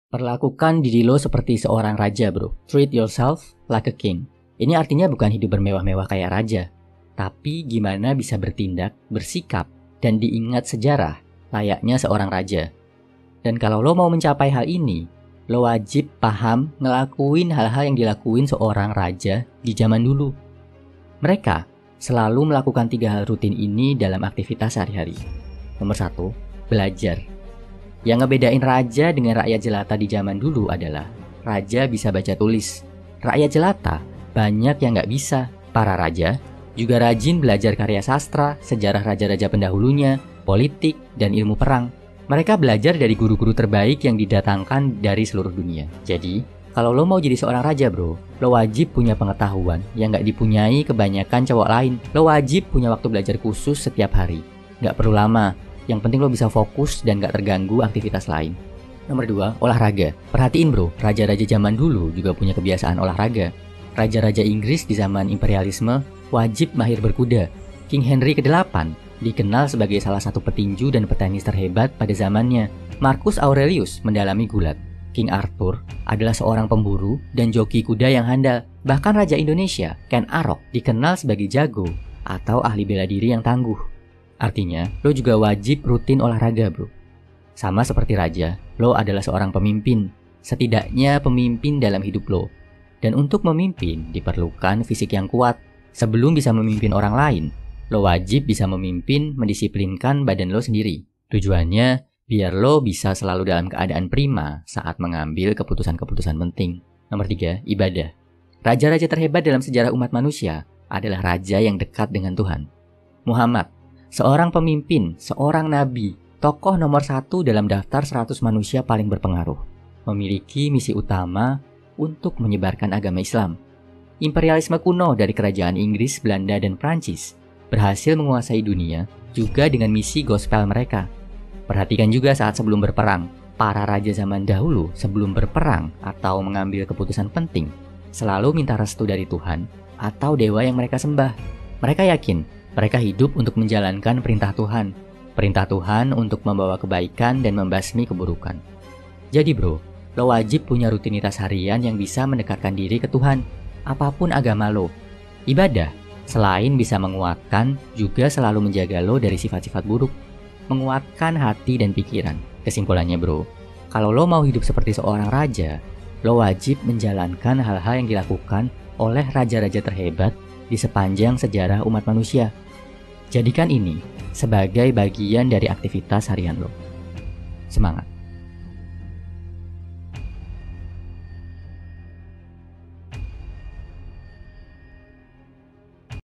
Perlakukan diri lo seperti seorang raja, bro. Treat yourself like a king. Ini artinya bukan hidup bermewah-mewah kayak raja, tapi gimana bisa bertindak, bersikap, dan diingat sejarah layaknya seorang raja. Dan kalau lo mau mencapai hal ini, lo wajib paham ngelakuin hal-hal yang dilakuin seorang raja di zaman dulu. Mereka selalu melakukan 3 hal rutin ini dalam aktivitas sehari-hari. Nomor 1, belajar. Yang ngebedain raja dengan rakyat jelata di zaman dulu adalah raja bisa baca tulis. Rakyat jelata banyak yang nggak bisa. Para raja juga rajin belajar karya sastra, sejarah raja-raja pendahulunya, politik, dan ilmu perang. Mereka belajar dari guru-guru terbaik yang didatangkan dari seluruh dunia. Jadi, kalau lo mau jadi seorang raja, bro, lo wajib punya pengetahuan yang nggak dipunyai kebanyakan cowok lain. Lo wajib punya waktu belajar khusus setiap hari. Nggak perlu lama. Yang penting lo bisa fokus dan gak terganggu aktivitas lain. Nomor 2, olahraga. Perhatiin bro, raja-raja zaman dulu juga punya kebiasaan olahraga. Raja-raja Inggris di zaman imperialisme wajib mahir berkuda. King Henry ke-8 dikenal sebagai salah satu petinju dan petenis terhebat pada zamannya. Marcus Aurelius mendalami gulat. King Arthur adalah seorang pemburu dan joki kuda yang handal. Bahkan Raja Indonesia, Ken Arok, dikenal sebagai jago atau ahli bela diri yang tangguh. Artinya, lo juga wajib rutin olahraga, bro. Sama seperti raja, lo adalah seorang pemimpin. Setidaknya pemimpin dalam hidup lo. Dan untuk memimpin, diperlukan fisik yang kuat. Sebelum bisa memimpin orang lain, lo wajib bisa memimpin, mendisiplinkan badan lo sendiri. Tujuannya, biar lo bisa selalu dalam keadaan prima saat mengambil keputusan-keputusan penting. Nomor 3, ibadah. Raja-raja terhebat dalam sejarah umat manusia adalah raja yang dekat dengan Tuhan. Muhammad, seorang pemimpin, seorang nabi, tokoh nomor 1 dalam daftar 100 manusia paling berpengaruh, memiliki misi utama untuk menyebarkan agama Islam. Imperialisme kuno dari kerajaan Inggris, Belanda, dan Prancis berhasil menguasai dunia juga dengan misi gospel mereka. Perhatikan juga saat sebelum berperang, para raja zaman dahulu sebelum berperang atau mengambil keputusan penting, selalu minta restu dari Tuhan atau dewa yang mereka sembah. Mereka yakin mereka hidup untuk menjalankan perintah Tuhan. Perintah Tuhan untuk membawa kebaikan dan membasmi keburukan. Jadi bro, lo wajib punya rutinitas harian yang bisa mendekatkan diri ke Tuhan. Apapun agama lo. Ibadah, selain bisa menguatkan, juga selalu menjaga lo dari sifat-sifat buruk. Menguatkan hati dan pikiran. Kesimpulannya bro, kalau lo mau hidup seperti seorang raja, lo wajib menjalankan hal-hal yang dilakukan oleh raja-raja terhebat di sepanjang sejarah umat manusia. Jadikan ini sebagai bagian dari aktivitas harian lo. Semangat!